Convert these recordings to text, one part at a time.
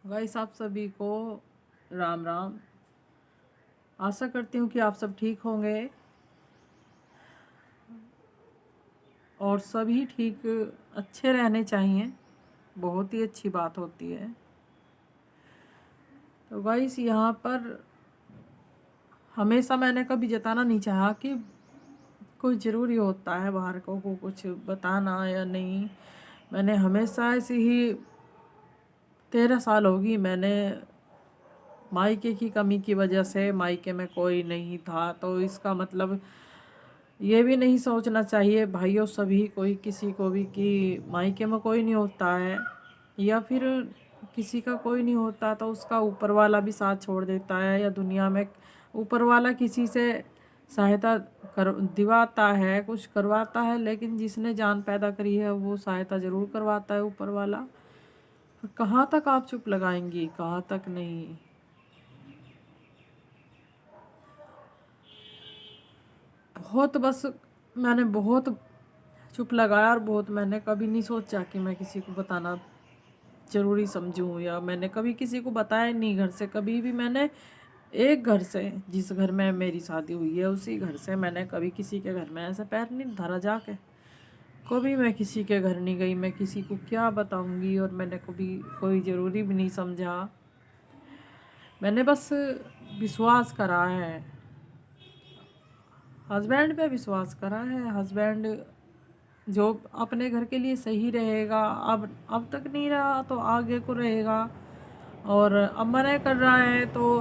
Guys, आप सभी को राम राम। आशा करती हूँ कि आप सब ठीक होंगे और सभी ठीक अच्छे रहने चाहिए। बहुत ही अच्छी बात होती है। तो गाइस, यहाँ पर हमेशा मैंने कभी जताना नहीं चाहा कि कोई ज़रूरी होता है बाहर को कुछ बताना या नहीं। मैंने हमेशा ऐसे ही 13 साल होगी मैंने मायके की कमी की वजह से मायके में कोई नहीं था, तो इसका मतलब ये भी नहीं सोचना चाहिए भाइयों सभी कोई किसी को भी कि मायके में कोई नहीं होता है या फिर किसी का कोई नहीं होता तो उसका ऊपर वाला भी साथ छोड़ देता है, या दुनिया में ऊपर वाला किसी से सहायता कर दिवाता है, कुछ करवाता है, लेकिन जिसने जान पैदा करी है वो सहायता ज़रूर करवाता है ऊपर वाला। कहाँ तक आप चुप लगाएंगी, कहाँ तक नहीं। बहुत बस मैंने बहुत चुप लगाया और बहुत मैंने कभी नहीं सोचा कि मैं किसी को बताना ज़रूरी समझूं, या मैंने कभी किसी को बताया नहीं घर से। कभी भी मैंने एक घर से, जिस घर में मेरी शादी हुई है उसी घर से, मैंने कभी किसी के घर में ऐसे पैर नहीं धरा जाके। कभी मैं किसी के घर नहीं गई, मैं किसी को क्या बताऊंगी, और मैंने कभी कोई ज़रूरी भी नहीं समझा। मैंने बस विश्वास करा है, हस्बैंड पे विश्वास करा है। हस्बैंड जो अपने घर के लिए सही रहेगा, अब तक नहीं रहा तो आगे को रहेगा। और अब मना कर रहा है तो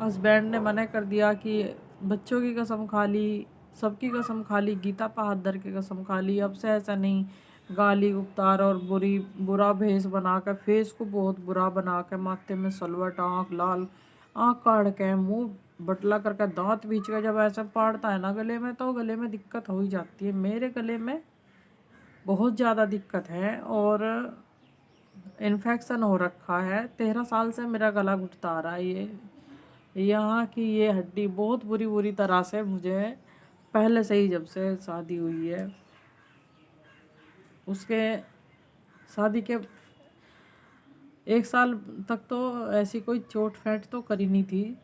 हस्बैंड ने मना कर दिया कि बच्चों की कसम खा ली, सबकी कसम खा ली, गीता बहादुर की कसम खा ली, अब से ऐसा नहीं। गाली गुप्तार और बुरा भेष बना कर, फेस को बहुत बुरा बना के, माथे में सलवट, आँख लाल, आँख काट के, मुंह बटला करके, दांत बीच के जब ऐसे पाड़ता है ना गले में, तो गले में दिक्कत हो ही जाती है। मेरे गले में बहुत ज़्यादा दिक्कत है और इन्फेक्शन हो रखा है। 13 साल से मेरा गला घुटता आ रहा है। ये यहाँ की ये हड्डी बहुत बुरी बुरी तरह से मुझे पहले से ही, जब से शादी हुई है उसके शादी के 1 साल तक तो ऐसी कोई चोट फैट तो करी नहीं थी,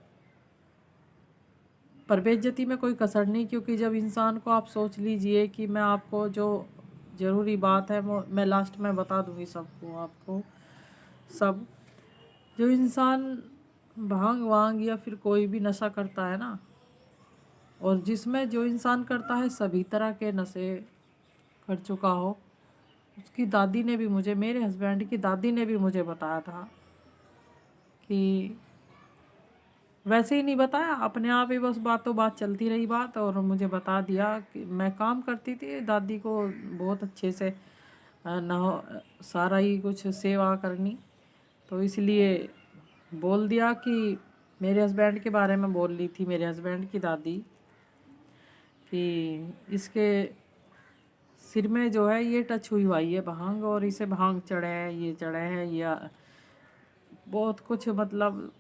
पर बेइज्जती में कोई कसर नहीं। क्योंकि जब इंसान को, आप सोच लीजिए कि मैं आपको जो ज़रूरी बात है वो मैं लास्ट में बता दूंगी सबको, आपको सब। जो इंसान भांग वांग या फिर कोई भी नशा करता है ना, और जिसमें जो इंसान करता है सभी तरह के नशे कर चुका हो, उसकी दादी ने भी मुझे, मेरे हस्बैंड की दादी ने भी मुझे बताया था कि, वैसे ही नहीं बताया, अपने आप ही बस बातों बात चलती रही बात, और मुझे बता दिया कि मैं काम करती थी दादी को बहुत अच्छे से न सारा ही कुछ सेवा करनी, तो इसलिए बोल दिया कि मेरे हस्बैंड के बारे में बोल ली थी मेरे हस्बैंड की दादी कि इसके सिर में जो है ये टच हुई हुई है भांग, और इसे भांग चढ़े है, ये चढ़े है, या बहुत कुछ, मतलब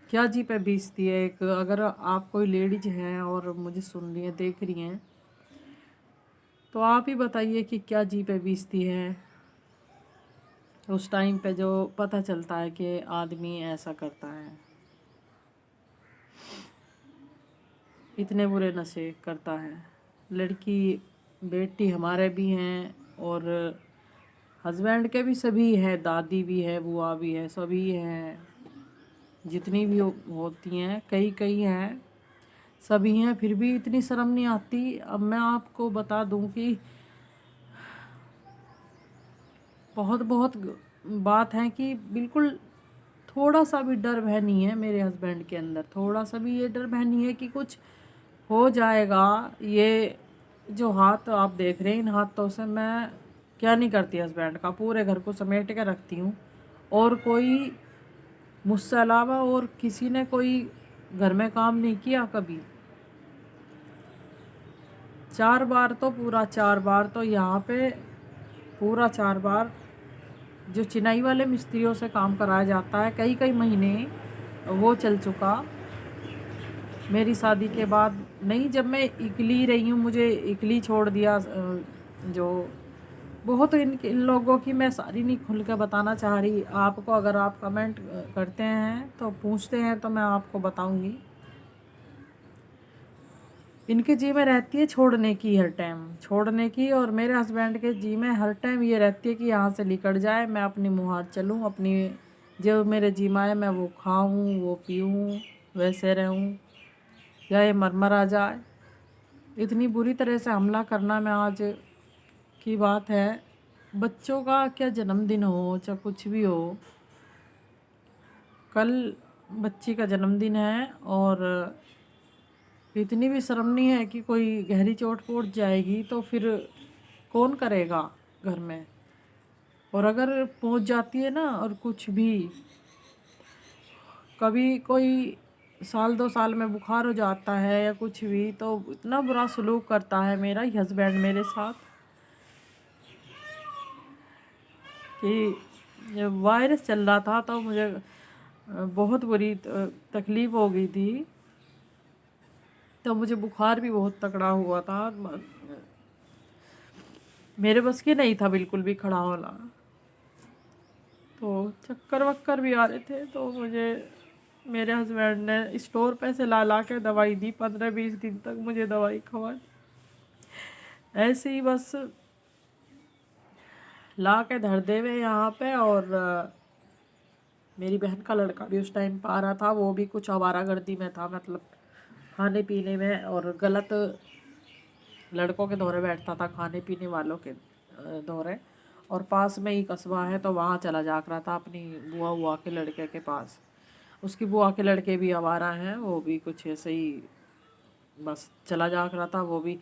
क्या जी पे बीसती है। एक अगर आप कोई लेडीज हैं और मुझे सुन रही हैं, देख रही हैं, तो आप ही बताइए कि क्या जी पे बीसती है उस टाइम पे, जो पता चलता है कि आदमी ऐसा करता है, इतने बुरे नशे करता है। लड़की बेटी हमारे भी हैं और हस्बैंड के भी सभी हैं, दादी भी है, बुआ भी है, सभी हैं, जितनी भी होती हैं, कई कई हैं, सभी हैं, फिर भी इतनी शर्म नहीं आती। अब मैं आपको बता दूं कि बहुत बहुत बात है कि बिल्कुल थोड़ा सा भी डर भय नहीं है मेरे हस्बैंड के अंदर, थोड़ा सा भी ये डर भय नहीं है कि कुछ हो जाएगा। ये जो हाथ आप देख रहे हैं, इन हाथों से मैं क्या नहीं करती, हस्बैंड का पूरे घर को समेट के रखती हूँ, और कोई मुझसे अलावा और किसी ने कोई घर में काम नहीं किया कभी। 4 बार तो पूरा 4 बार तो यहाँ पे पूरा 4 बार जो चिनाई वाले मिस्त्रियों से काम कराया जाता है, कई कई महीने वो चल चुका मेरी शादी के बाद। नहीं, जब मैं इकली रही हूँ, मुझे इकली छोड़ दिया जो बहुत इन लोगों की मैं सारी नहीं खुल के बताना चाह रही आपको। अगर आप कमेंट करते हैं तो पूछते हैं तो मैं आपको बताऊंगी। इनके जी में रहती है छोड़ने की, हर टाइम छोड़ने की। और मेरे हस्बैंड के जी में हर टाइम ये रहती है कि यहाँ से निकल जाए, मैं अपनी मुहार चलूँ, अपनी जो मेरे जी में आए मैं वो खाऊँ, वो पीऊँ, वैसे रहूँ, या ये मरमर आ जाए। इतनी बुरी तरह से हमला करना में आज की बात है। बच्चों का क्या जन्मदिन हो चाहे कुछ भी हो, कल बच्ची का जन्मदिन है और इतनी भी शर्म नहीं है कि कोई गहरी चोट पहुंच जाएगी तो फिर कौन करेगा घर में। और अगर पहुंच जाती है ना, और कुछ भी कभी कोई साल 2 साल में बुखार हो जाता है या कुछ भी, तो इतना बुरा सलूक करता है मेरा ही हस्बैंड मेरे साथ कि जब वायरस चल रहा था तो मुझे बहुत बुरी तकलीफ़ हो गई थी। तो मुझे बुखार भी बहुत तगड़ा हुआ था, मेरे बस की नहीं था बिल्कुल भी खड़ा होना। तो चक्कर वक्कर भी आ रहे थे तो मुझे मेरे हस्बैंड ने स्टोर पे से ला ला के दवाई दी। 15-20 दिन तक मुझे दवाई खवा ऐसे ही बस ला के धर दे हुए यहाँ पे। और मेरी बहन का लड़का भी उस टाइम पे आ रहा था, वो भी कुछ आवारागर्दी में था, मतलब खाने पीने में और गलत लड़कों के दौरे बैठता था, खाने पीने वालों के दौरे। और पास में ही कस्बा है तो वहाँ चला जा रहा था अपनी बुआ के लड़के के पास। उसकी बुआ के लड़के भी आवारा हैं, वो भी कुछ ऐसे ही बस चला जा रहा था, वो भी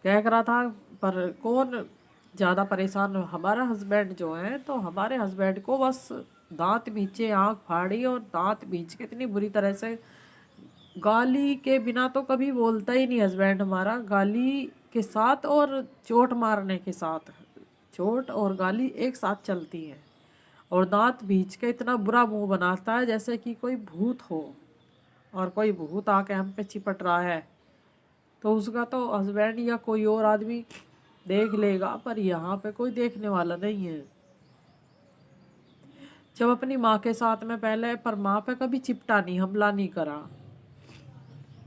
कह रहा था। पर कौन ज़्यादा परेशान, हमारा हस्बैंड जो है, तो हमारे हस्बैंड को बस दांत भींचे, आँख फाड़ी और दांत भींच के इतनी बुरी तरह से गाली के बिना तो कभी बोलता ही नहीं हस्बैंड हमारा। गाली के साथ और चोट मारने के साथ, चोट और गाली एक साथ चलती है। और दांत भींच के इतना बुरा मुंह बनाता है जैसे कि कोई भूत हो और कोई भूत आके हम पे चिपट रहा है। तो उसका तो हस्बैंड या कोई और आदमी देख लेगा, पर यहाँ पे कोई देखने वाला नहीं है। जब अपनी माँ के साथ में पहले, पर माँ पे कभी चिपटा नहीं, हमला नहीं करा।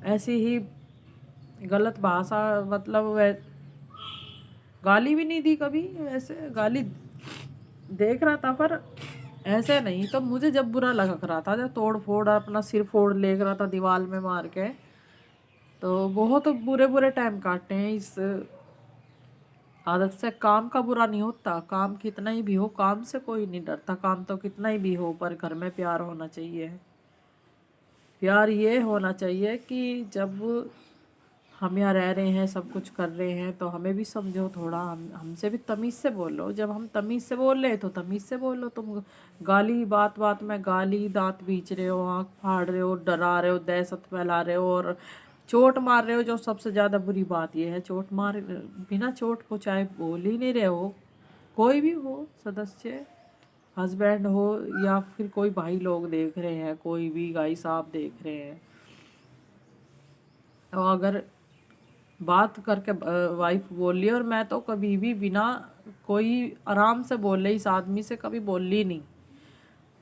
ऐसी ही गलत भाषा, मतलब वह गाली भी नहीं दी कभी। ऐसे गाली देख रहा था पर ऐसे नहीं। तो मुझे जब बुरा लग रहा था, जब तोड़ फोड़ अपना सिर फोड़ ले रहा था दीवार में मार के, तो बहुत बुरे बुरे टाइम काटे हैं इस आदत से। काम का बुरा नहीं होता, काम कितना ही भी हो, काम से कोई नहीं डरता, काम तो कितना ही भी हो, पर घर में प्यार होना चाहिए। प्यार ये होना चाहिए कि जब हम यहाँ रह रहे हैं, सब कुछ कर रहे हैं, तो हमें भी समझो थोड़ा, हमसे भी तमीज़ से बोलो। जब हम तमीज़ से बोल रहे तो तमीज़ से बोलो। तुम गाली, बात बात में गाली, दांत बीच रहे हो, आँख फाड़ रहे हो, डरा रहे हो, दहशत फैला रहे हो और चोट मार रहे हो। जो सबसे ज़्यादा बुरी बात यह है, चोट मार, बिना चोट पहुँचाए बोल ही नहीं रहे हो। कोई भी हो सदस्य, हस्बैंड हो या फिर कोई भाई लोग देख रहे हैं, कोई भी गाई साहब देख रहे हैं, तो अगर बात करके वाइफ बोल ली। और मैं तो कभी भी बिना कोई आराम से बोल रही इस आदमी से कभी बोल ली नहीं।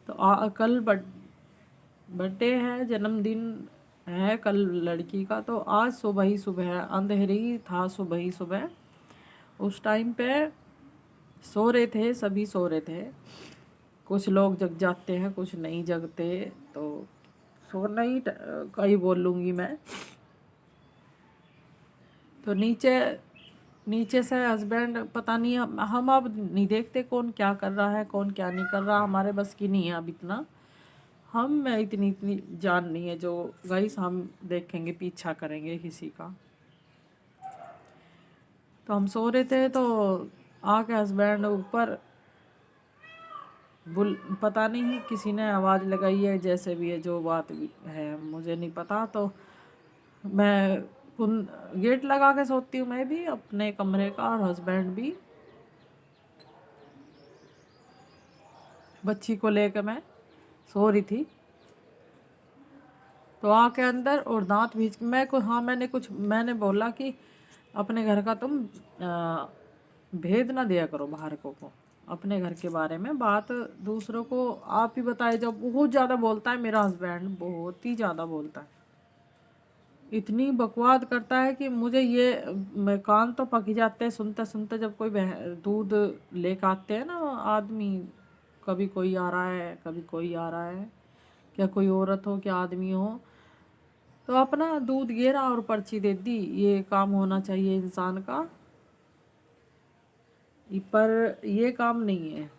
तो कल बर्थडे है, जन्मदिन है कल लड़की का, तो आज सुबह ही सुबह, अंधेरी था सुबह ही सुबह, उस टाइम पे सो रहे थे, सभी सो रहे थे। कुछ लोग जग जाते हैं, कुछ नहीं जगते, तो सोना ही का ही बोल लूँगी मैं। तो नीचे नीचे से हस्बैंड, पता नहीं, हम अब नहीं देखते कौन क्या कर रहा है, कौन क्या नहीं कर रहा, हमारे बस की नहीं है अब इतना। हम इतनी इतनी जान नहीं है जो गाइस हम देखेंगे, पीछा करेंगे किसी का। तो हम सो रहे थे तो आके हस्बैंड ऊपर पता नहीं किसी ने आवाज़ लगाई है, जैसे भी है, जो बात भी है मुझे नहीं पता। तो मैं गेट लगा के सोती हूँ, मैं भी अपने कमरे का, और हस्बैंड भी। बच्ची को लेकर मैं सो रही थी, तो आके अंदर और दांत भींच के मैं को, हाँ मैंने बोला कि अपने घर का तुम भेद ना दिया करो बाहर को अपने घर के बारे में बात दूसरों को आप ही बताए। जब बहुत ज़्यादा बोलता है मेरा हस्बैंड, बहुत ही ज़्यादा बोलता है, इतनी बकवाद करता है कि मुझे ये मैं कान तो पक ही जाते हैं सुनते सुनते। जब कोई दूध लेकर आते हैं ना आदमी, कभी कोई आ रहा है कभी कोई आ रहा है, क्या कोई औरत हो क्या आदमी हो, तो अपना दूध गिरा और पर्ची दे दी, ये काम होना चाहिए इंसान का। पर ये काम नहीं है।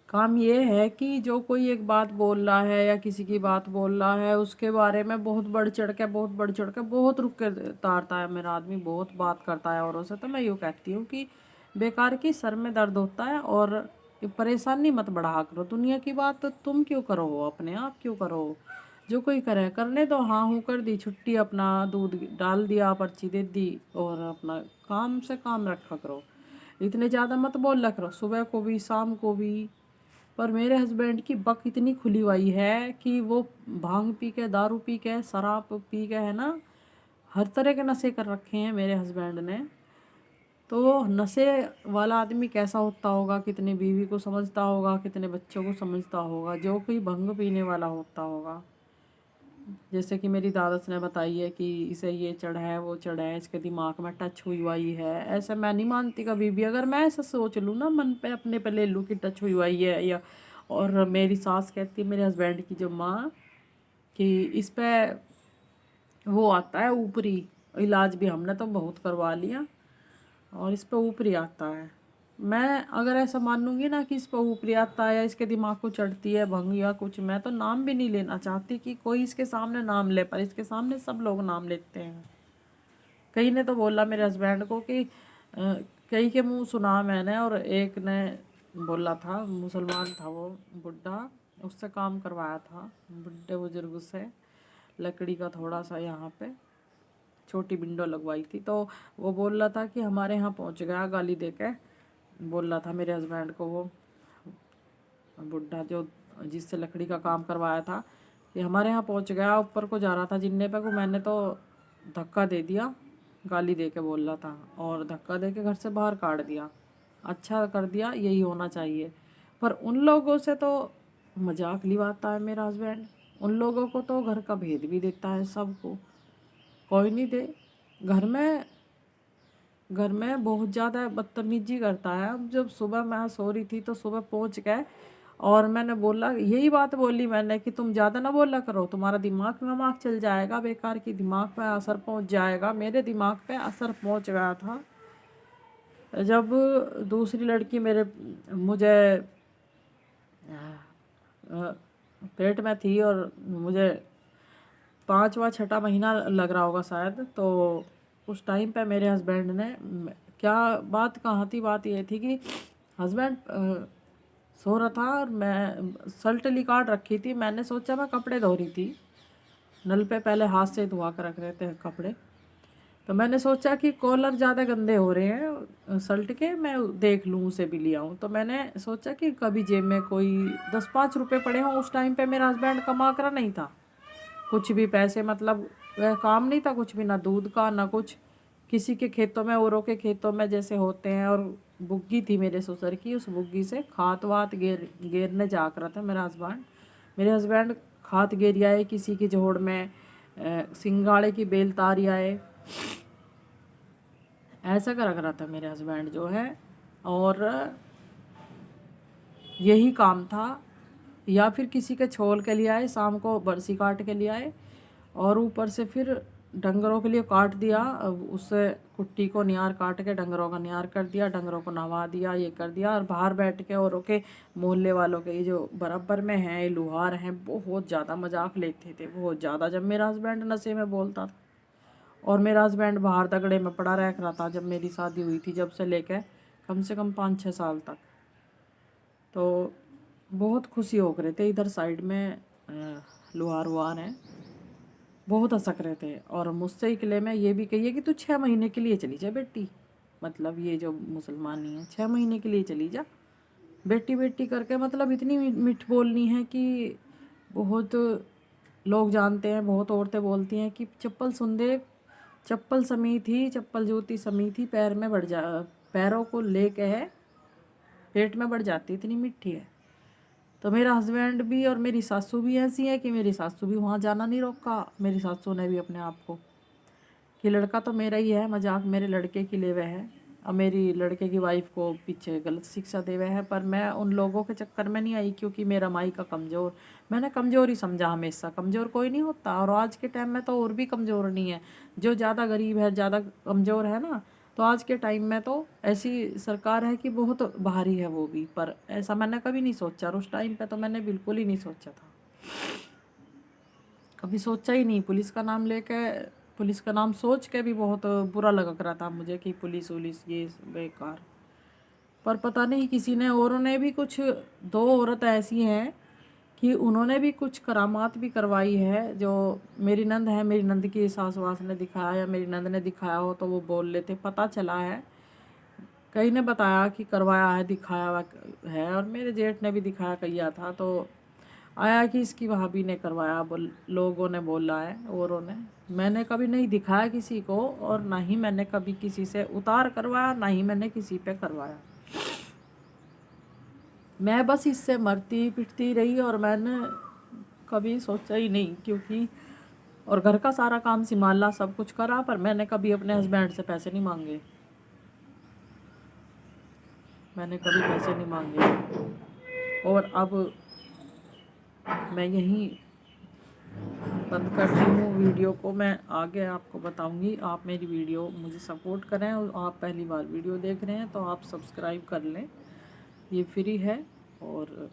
काम ये है कि जो कोई एक बात बोल रहा है या किसी की बात बोल रहा है उसके बारे में बहुत बढ़ चढ़ के बहुत रुक के तारता है मेरा आदमी, बहुत बात करता है औरों से। तो मैं यूँ कहती हूँ कि बेकार की सर में दर्द होता है और परेशानी मत बढ़ा करो। दुनिया की बात तुम क्यों करो, अपने आप क्यों करो। जो कोई करे करने दो, हाँ हूँ कर दी छुट्टी, अपना दूध डाल दिया पर्ची दे दी और अपना काम से काम रखा करो। इतने ज़्यादा मत बोला करो सुबह को भी शाम को भी। पर मेरे हस्बैंड की बक इतनी खुली हुई है कि वो भांग पी के, दारू पी के, शराब पी के, है ना, हर तरह के नशे कर रखे हैं मेरे हस्बैंड ने। तो नशे वाला आदमी कैसा होता होगा, कितनी बीवी को समझता होगा, कितने बच्चों को समझता होगा, जो कोई भंग पीने वाला होता होगा। जैसे कि मेरी दादस ने बताई है कि इसे ये चढ़ है वो चढ़ है, इसके दिमाग में टच हुई हुई है। ऐसे मैं नहीं मानती कभी भी। अगर मैं ऐसा सोच लूँ ना मन पे अपने पे ले लूँ कि टच हुई हुई है या, और मेरी सास कहती है मेरे हस्बैंड की जो माँ कि इस पे वो आता है ऊपरी, इलाज भी हमने तो बहुत करवा लिया और इस पे ऊपरी आता है। मैं अगर ऐसा मानूंगी ना कि इस पे ऊपरी आता है या इसके दिमाग को चढ़ती है भंग या कुछ, मैं तो नाम भी नहीं लेना चाहती कि कोई इसके सामने नाम ले, पर इसके सामने सब लोग नाम लेते हैं। कई ने तो बोला मेरे हस्बैंड को कि कई के मुंह सुना मैंने, और एक ने बोला था, मुसलमान था वो बुढ़ा, उससे काम करवाया था बुढ़े बुजुर्ग से, लकड़ी का थोड़ा सा यहाँ पे छोटी विंडो लगवाई थी। तो वो बोल रहा था कि हमारे यहाँ पहुँच गया, गाली दे के बोल रहा था मेरे हस्बैंड को वो बुढ़ा जो जिससे लकड़ी का काम करवाया था, कि हमारे यहाँ पहुँच गया, ऊपर को जा रहा था जिन्ने पे को, मैंने तो धक्का दे दिया, गाली दे के बोल रहा था और धक्का दे के घर से बाहर काट दिया। अच्छा कर दिया, यही होना चाहिए। पर उन लोगों से तो मजाक लिवाता है मेरा हस्बैंड, उन लोगों को तो घर का भेद भी देता है सबको, कोई नहीं दे। घर में बहुत ज़्यादा बदतमीजी करता है। अब जब सुबह मैं सो रही थी तो सुबह पहुंच गए और मैंने बोला, यही बात बोली मैंने कि तुम ज़्यादा ना बोला करो, तुम्हारा दिमाग वमाग चल जाएगा, बेकार की दिमाग पे असर पहुंच जाएगा। मेरे दिमाग पे असर पहुंच गया था जब दूसरी लड़की मेरे मुझे अ, पेट में थी और मुझे 5वां 6वां महीना लग रहा होगा शायद। तो उस टाइम पे मेरे हस्बैंड ने क्या बात कहाँ थी, बात ये थी कि हस्बैंड सो रहा था और मैं सल्टली काट रखी थी। मैंने सोचा, मैं कपड़े धो रही थी, नल पे पहले हाथ से धोआ कर रख रहे थे कपड़े, तो मैंने सोचा कि कॉलर ज़्यादा गंदे हो रहे हैं सल्ट के, मैं देख लूँ उसे भी ले आऊँ। तो मैंने सोचा कि कभी जेब में कोई 10-5 रुपये पड़े हों। उस टाइम पे मेरा हस्बैंड कमा कर नहीं था कुछ भी पैसे, मतलब वह काम नहीं था कुछ भी, ना दूध का ना कुछ, किसी के खेतों में, औरों के खेतों में जैसे होते हैं। और बुग्गी थी मेरे ससुर की, उस बुग्गी से खात वात गेरने जा कर था मेरे हस्बैंड खात गेर आए किसी की जोड़ में, सिंगाड़े की बेल तारी आए, ऐसा कर रहा था मेरे हस्बैंड जो है। और यही काम था, या फिर किसी के छोल के लिए आए, शाम को बरसी काट के लिए आए और ऊपर से फिर डंगरों के लिए काट दिया, उससे कुट्टी को नियार काट के डंगरों का नियार कर दिया, डंगरों को नहवा दिया, ये कर दिया। और बाहर बैठ के औरों के मोहल्ले वालों के, ये जो बराबर में हैं ये लुहार हैं, बहुत ज़्यादा मजाक लेते थे, बहुत ज़्यादा, जब मेरा हस्बैंड नशे में बोलता था। और मेरा हस्बैंड बाहर तगड़े में पड़ा रह रहा था जब मेरी शादी हुई थी, जब से लेकर कम से कम 5-6 साल तक। तो बहुत खुशी हो रहे थे इधर साइड में, लुहार वुहार हैं, बहुत हंसक रहे थे। और मुझसे ही किले में ये भी कहिए कि तू 6 महीने के लिए चली जा बेटी, मतलब ये जो मुसलमानी है 6 महीने के लिए चली जा बेटी बेटी करके, मतलब इतनी मिठ बोलनी है कि बहुत लोग जानते हैं, बहुत औरतें बोलती हैं कि चप्पल सुन दे चप्पल समी थी, चप्पल जूती समी थी, पैर में बढ़ जा, पैरों को लेके है पेट में बढ़ जाती, इतनी मीठी है। तो मेरा हस्बैंड भी और मेरी सासू भी ऐसी है कि मेरी सासू भी वहाँ जाना नहीं रोका। मेरी सासू ने भी अपने आप को कि लड़का तो मेरा ही है, मजाक मेरे लड़के की ले हुए है, और मेरी लड़के की वाइफ को पीछे गलत शिक्षा दे हुए है। पर मैं उन लोगों के चक्कर में नहीं आई, क्योंकि मेरा माई का कमज़ोर मैंने कमज़ोर ही समझा हमेशा। कमज़ोर कोई नहीं होता, और आज के टाइम में तो और भी कमज़ोर नहीं है। जो ज़्यादा गरीब है, ज़्यादा कमज़ोर है ना, तो आज के टाइम में तो ऐसी सरकार है कि बहुत भारी है वो भी। पर ऐसा मैंने कभी नहीं सोचा, और उस टाइम पे तो मैंने बिल्कुल ही नहीं सोचा था, कभी सोचा ही नहीं। पुलिस का नाम सोच के भी बहुत बुरा लग रहा था मुझे कि पुलिस वुलिस ये बेकार। पर पता नहीं किसी ने, औरों ने भी कुछ, दो औरत ऐसी हैं कि उन्होंने भी कुछ करामात भी करवाई है। जो मेरी नंद है, मेरी नंद की सास वास ने दिखाया, या मेरी नंद ने दिखाया हो तो वो बोल लेते, पता चला है, कई ने बताया कि करवाया है, दिखाया हुआ है। और मेरे जेठ ने भी दिखाया किया था, तो आया कि इसकी भाभी ने करवाया, लोगों ने बोला है, औरों ने। मैंने कभी नहीं दिखाया किसी को, और ना ही मैंने कभी किसी से उतार करवाया, ना ही मैंने किसी पे करवाया। मैं बस इससे मरती पिटती रही, और मैंने कभी सोचा ही नहीं, क्योंकि और घर का सारा काम संभाला, सब कुछ करा, पर मैंने कभी अपने हस्बैंड से पैसे नहीं मांगे। मैंने कभी पैसे नहीं मांगे। और अब मैं यहीं बंद करती हूँ वीडियो को। मैं आगे आपको बताऊँगी। आप मेरी वीडियो मुझे सपोर्ट करें, और आप पहली बार वीडियो देख रहे हैं तो आप सब्सक्राइब कर लें, ये फ्री है। और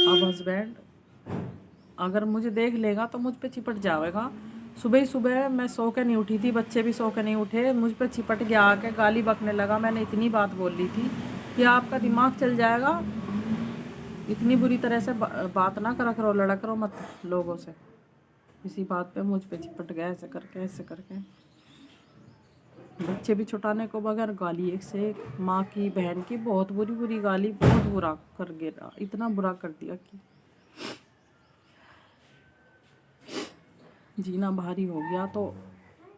अब हस्बैंड अगर मुझे देख लेगा तो मुझ पे चिपट जाएगा। सुबह ही सुबह मैं सो के नहीं उठी थी, बच्चे भी सो के नहीं उठे, मुझ पे चिपट गया आके, गाली बकने लगा। मैंने इतनी बात बोली थी कि आपका दिमाग चल जाएगा, इतनी बुरी तरह से बात ना करा करो, लड़ा करो मत लोगों से। इसी बात पे मुझ पे चिपट गया, ऐसे करके ऐसे करके। बच्चे भी छुटाने को बगैर गाली एक से एक, माँ की, बहन की, बहुत बुरी बुरी गाली, बहुत बुरा कर गिरा, इतना बुरा कर दिया कि जीना भारी हो गया। तो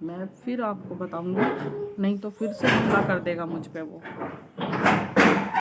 मैं फिर आपको बताऊंगी, नहीं तो फिर से हमला कर देगा मुझ पे वो।